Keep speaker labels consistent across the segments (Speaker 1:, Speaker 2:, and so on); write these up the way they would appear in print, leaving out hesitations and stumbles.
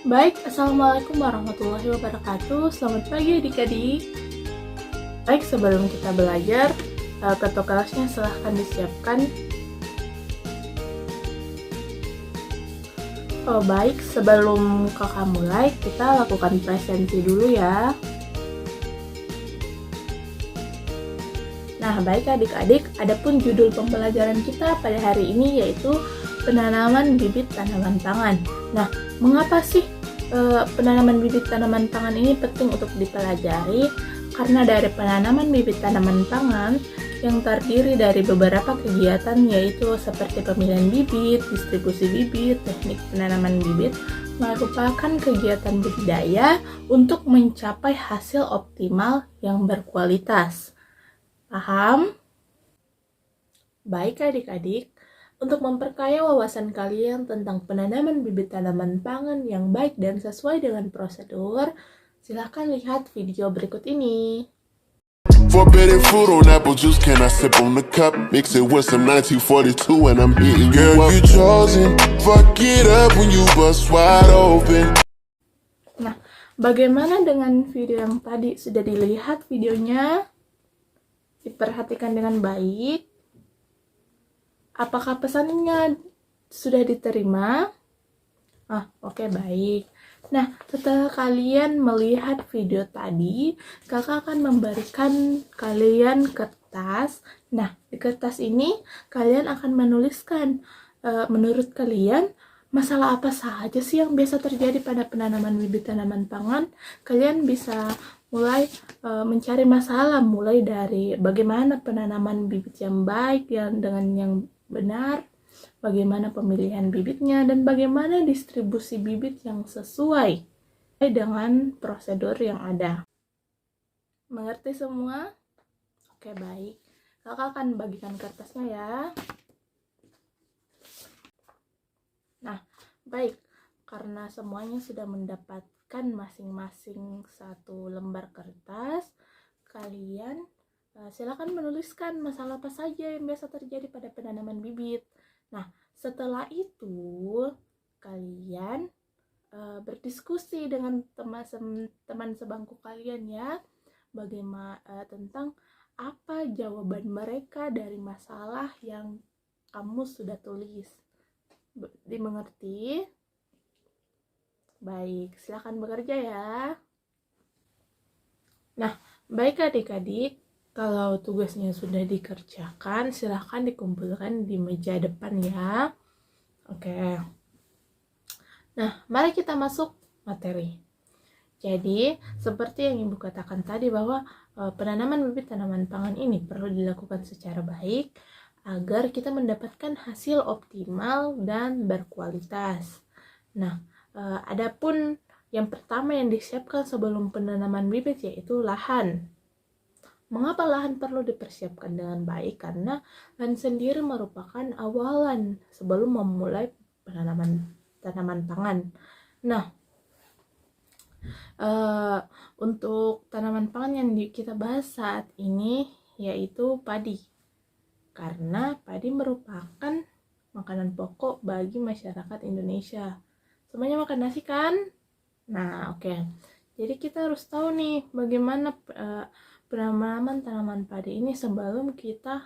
Speaker 1: Baik, Assalamualaikum warahmatullahi wabarakatuh. Selamat pagi adik-adik. Baik, sebelum kita belajar, protokolnya silahkan disiapkan. Baik, sebelum kakak mulai, kita lakukan presentasi dulu ya. Nah, baik adik-adik, adapun judul pembelajaran kita pada hari ini yaitu penanaman bibit tanaman pangan. Nah, mengapa sih penanaman bibit tanaman pangan ini penting untuk dipelajari? Karena dari penanaman bibit tanaman pangan yang terdiri dari beberapa kegiatan yaitu seperti pemilihan bibit, distribusi bibit, teknik penanaman bibit merupakan kegiatan budidaya untuk mencapai hasil optimal yang berkualitas. Paham? Baik adik-adik, untuk memperkaya wawasan kalian tentang penanaman bibit tanaman pangan yang baik dan sesuai dengan prosedur, silakan lihat video berikut ini.
Speaker 2: Forbidden fruit on apple juice, can I sip on the cup? Mix it with some 1942 and I'm hitting you up. Girl, you chosen, fuck it up when you bust wide open.
Speaker 1: Nah, bagaimana dengan video yang tadi? Sudah dilihat videonya? Diperhatikan dengan baik. Apakah pesannya sudah diterima? Oke, baik. Nah, setelah kalian melihat video tadi, kakak akan memberikan kalian kertas. Nah, di kertas ini kalian akan menuliskan menurut kalian masalah apa saja sih yang biasa terjadi pada penanaman bibit tanaman pangan. Kalian bisa mulai mencari masalah, mulai dari bagaimana penanaman bibit yang baik dengan yang benar, bagaimana pemilihan bibitnya, dan bagaimana distribusi bibit yang sesuai dengan prosedur yang ada. Mengerti semua? Oke, baik. Kakak akan bagikan kertasnya ya. Nah, baik. Karena semuanya sudah mendapatkan masing-masing satu lembar kertas, kalian silakan menuliskan masalah apa saja yang biasa terjadi pada penanaman bibit. Nah, setelah itu kalian berdiskusi dengan teman sebangku kalian ya, bagaimana tentang apa jawaban mereka dari masalah yang kamu sudah tulis. Dimengerti? Baik, silakan bekerja ya. Nah, baik adik-adik, kalau tugasnya sudah dikerjakan, silahkan dikumpulkan di meja depan ya. Oke. Nah, mari kita masuk materi. Jadi, seperti yang Ibu katakan tadi bahwa penanaman bibit tanaman pangan ini perlu dilakukan secara baik agar kita mendapatkan hasil optimal dan berkualitas. Nah, adapun yang pertama yang disiapkan sebelum penanaman bibit yaitu lahan. Mengapa lahan perlu dipersiapkan dengan baik? Karena lahan sendiri merupakan awalan sebelum memulai penanaman tanaman pangan. Nah, untuk tanaman pangan yang kita bahas saat ini yaitu padi. Karena padi merupakan makanan pokok bagi masyarakat Indonesia. Semuanya makan nasi kan? Nah, oke. Jadi kita harus tahu nih bagaimana penanaman tanaman padi ini sebelum kita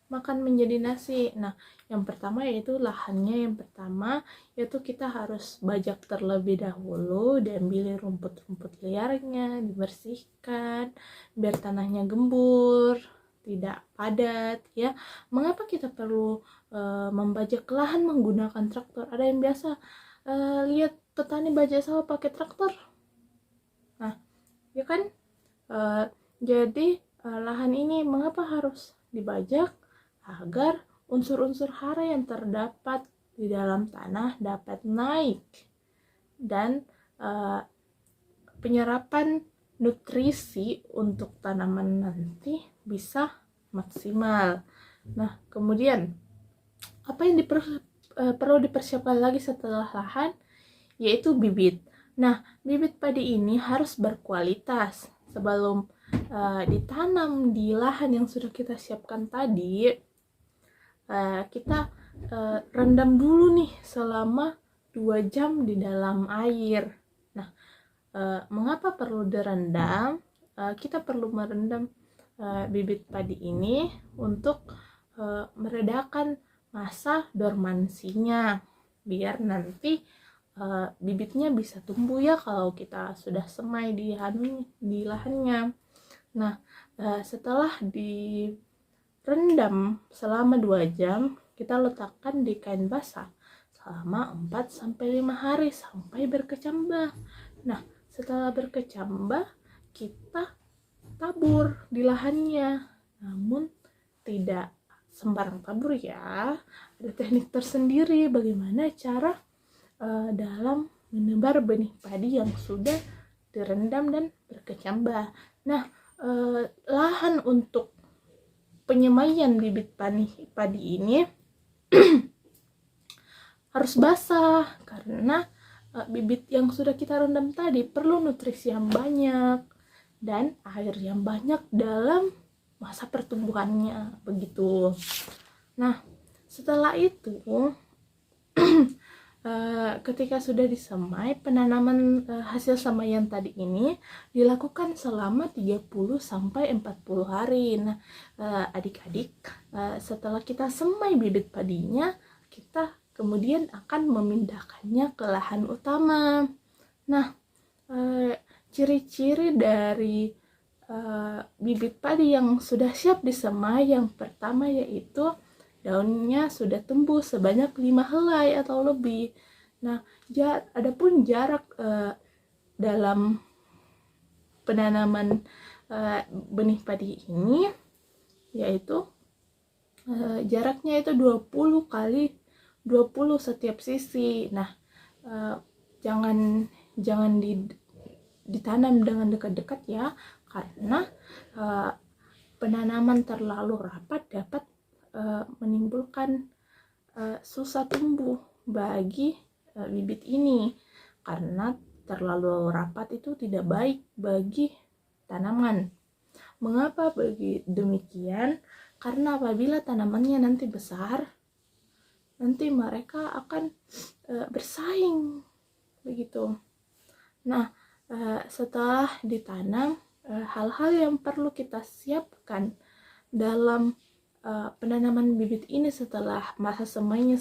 Speaker 1: makan menjadi nasi. Nah, yang pertama yaitu lahannya. Yang pertama yaitu kita harus bajak terlebih dahulu, diambil rumput-rumput liarnya, dibersihkan biar tanahnya gembur, tidak padat ya. Mengapa kita perlu membajak lahan menggunakan traktor? Ada yang biasa lihat petani bajak sawah pakai traktor. Nah, ya kan? Jadi lahan ini mengapa harus dibajak? Agar unsur-unsur hara yang terdapat di dalam tanah dapat naik dan penyerapan nutrisi untuk tanaman nanti bisa maksimal. Nah, kemudian apa yang perlu dipersiapkan lagi setelah lahan? Yaitu bibit. Nah, bibit padi ini harus berkualitas. Sebelum ditanam di lahan yang sudah kita siapkan tadi, kita rendam dulu nih selama 2 jam di dalam air. Nah, mengapa perlu direndam? Kita perlu merendam bibit padi ini untuk meredakan masa dormansinya, biar nanti bibitnya bisa tumbuh ya kalau kita sudah semai di lahannya. Nah, setelah direndam selama 2 jam, kita letakkan di kain basah selama 4-5 hari sampai berkecambah. Nah, setelah berkecambah, kita tabur di lahannya. Namun tidak sembarang tabur ya. Ada teknik tersendiri bagaimana cara dalam menebar benih padi yang sudah direndam dan berkecambah. Nah, lahan untuk penyemaian bibit padi ini harus basah karena bibit yang sudah kita rendam tadi perlu nutrisi yang banyak dan air yang banyak dalam masa pertumbuhannya, begitu. Nah, setelah itu ketika sudah disemai, penanaman hasil semaian tadi ini dilakukan selama 30-40 hari. Nah, adik-adik, setelah kita semai bibit padinya, kita kemudian akan memindahkannya ke lahan utama. Nah, ciri-ciri dari bibit padi yang sudah siap disemai, yang pertama yaitu daunnya sudah tumbuh sebanyak 5 helai atau lebih. Nah, adapun jarak dalam penanaman benih padi ini yaitu jaraknya itu 20 kali 20 setiap sisi. Nah, jangan ditanam dengan dekat-dekat ya, karena penanaman terlalu rapat dapat menimbulkan susah tumbuh bagi bibit ini, karena terlalu rapat itu tidak baik bagi tanaman. Mengapa demikian? Karena apabila tanamannya nanti besar, nanti mereka akan bersaing, begitu. Nah, setelah ditanam, hal-hal yang perlu kita siapkan dalam penanaman bibit ini setelah masa semainya,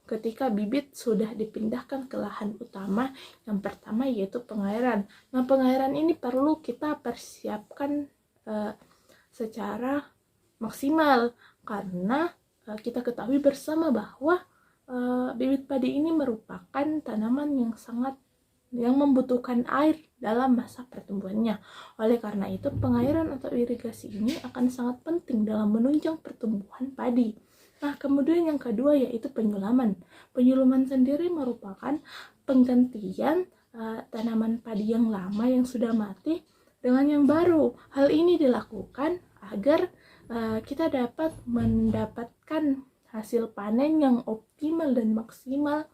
Speaker 1: ketika bibit sudah dipindahkan ke lahan utama, yang pertama yaitu pengairan. Nah, pengairan ini perlu kita persiapkan secara maksimal, karena kita ketahui bersama bahwa bibit padi ini merupakan tanaman yang membutuhkan air dalam masa pertumbuhannya. Oleh karena itu, pengairan atau irigasi ini akan sangat penting dalam menunjang pertumbuhan padi. Nah, kemudian yang kedua yaitu penyulaman. Penyulaman sendiri merupakan penggantian tanaman padi yang lama yang sudah mati dengan yang baru. Hal ini dilakukan agar kita dapat mendapatkan hasil panen yang optimal dan maksimal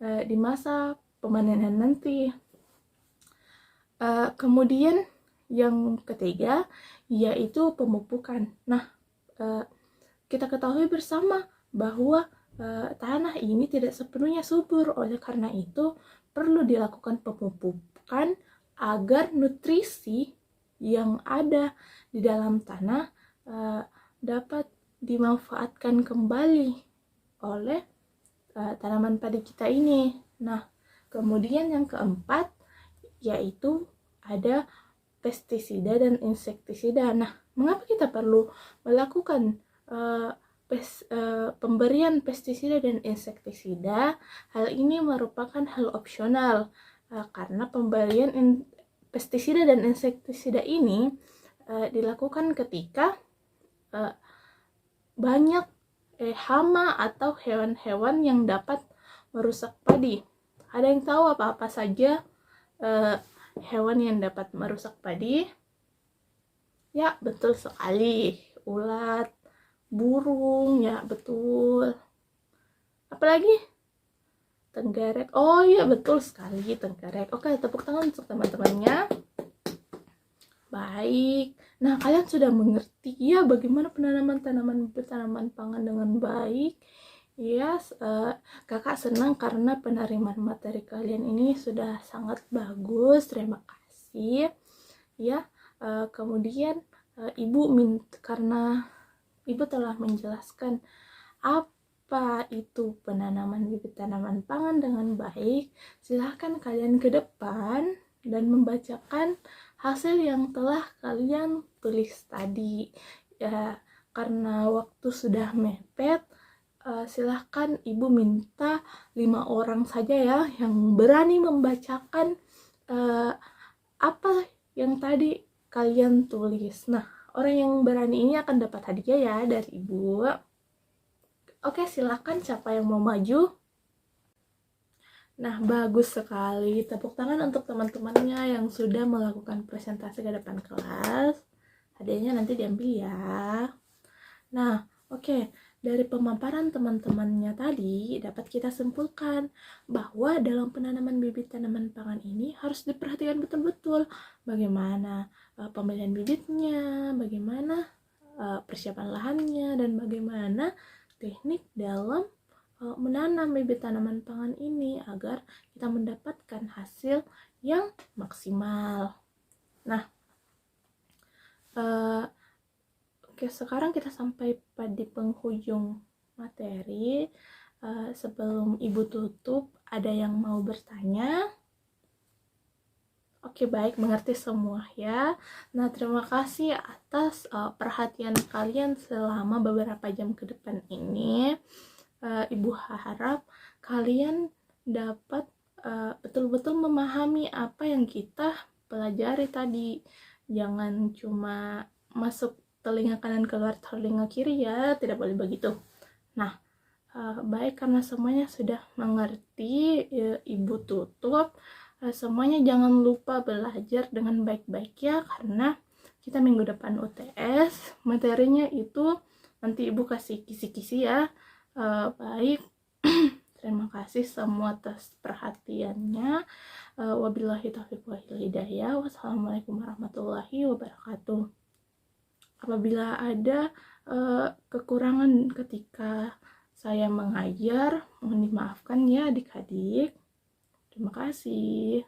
Speaker 1: di masa pemanenan nanti. Kemudian yang ketiga yaitu pemupukan. Nah, kita ketahui bersama bahwa tanah ini tidak sepenuhnya subur. Oleh karena itu perlu dilakukan pemupukan agar nutrisi yang ada di dalam tanah dapat dimanfaatkan kembali oleh tanaman padi kita ini. Nah, kemudian yang keempat yaitu ada pestisida dan insektisida. Nah, mengapa kita perlu melakukan pemberian pestisida dan insektisida? Hal ini merupakan hal opsional karena pemberian pestisida dan insektisida ini dilakukan ketika banyak hama atau hewan-hewan yang dapat merusak padi. Ada yang tahu apa-apa saja hewan yang dapat merusak padi? Ya, betul sekali. Ulat, burung, ya betul. Apalagi? Tenggerek. Oh iya, betul sekali, tenggerek. Oke, tepuk tangan untuk teman-temannya. Baik. Nah, kalian sudah mengerti ya bagaimana penanaman tanaman pangan dengan baik. Kakak senang karena penerimaan materi kalian ini sudah sangat bagus. Terima kasih. Ya, kemudian Ibu karena Ibu telah menjelaskan apa itu penanaman bibit tanaman pangan dengan baik, silahkan kalian ke depan dan membacakan hasil yang telah kalian tulis tadi. Ya, karena waktu sudah mepet, silahkan Ibu minta 5 orang saja ya yang berani membacakan apa yang tadi kalian tulis. Nah, orang yang berani ini akan dapat hadiah ya dari Ibu. Oke, silahkan siapa yang mau maju. Nah, bagus sekali. Tepuk tangan untuk teman-temannya yang sudah melakukan presentasi ke depan kelas. Hadiahnya nanti diambil ya. Nah, oke. Dari pemaparan teman-temannya tadi, dapat kita simpulkan bahwa dalam penanaman bibit tanaman pangan ini harus diperhatikan betul-betul bagaimana pemilihan bibitnya, bagaimana persiapan lahannya, dan bagaimana teknik dalam menanam bibit tanaman pangan ini agar kita mendapatkan hasil yang maksimal. Nah, oke, sekarang kita sampai pada penghujung materi. Sebelum Ibu tutup, ada yang mau bertanya? Oke, baik, mengerti semua ya. Nah, terima kasih atas perhatian kalian selama beberapa jam ke depan ini. Ibu harap kalian dapat betul-betul memahami apa yang kita pelajari tadi. Jangan cuma masuk telinga kanan keluar telinga kiri ya, tidak boleh begitu. Nah, baik, karena semuanya sudah mengerti, Ibu tutup. Semuanya jangan lupa belajar dengan baik-baik ya, karena kita minggu depan UTS. Materinya itu nanti Ibu kasih kisi-kisi ya. Baik, terima kasih semua atas perhatiannya. Wabillahi taufiq wal hidayah. Wassalamualaikum warahmatullahi wabarakatuh. Apabila ada kekurangan ketika saya mengajar, mohon dimaafkan ya adik-adik. Terima kasih.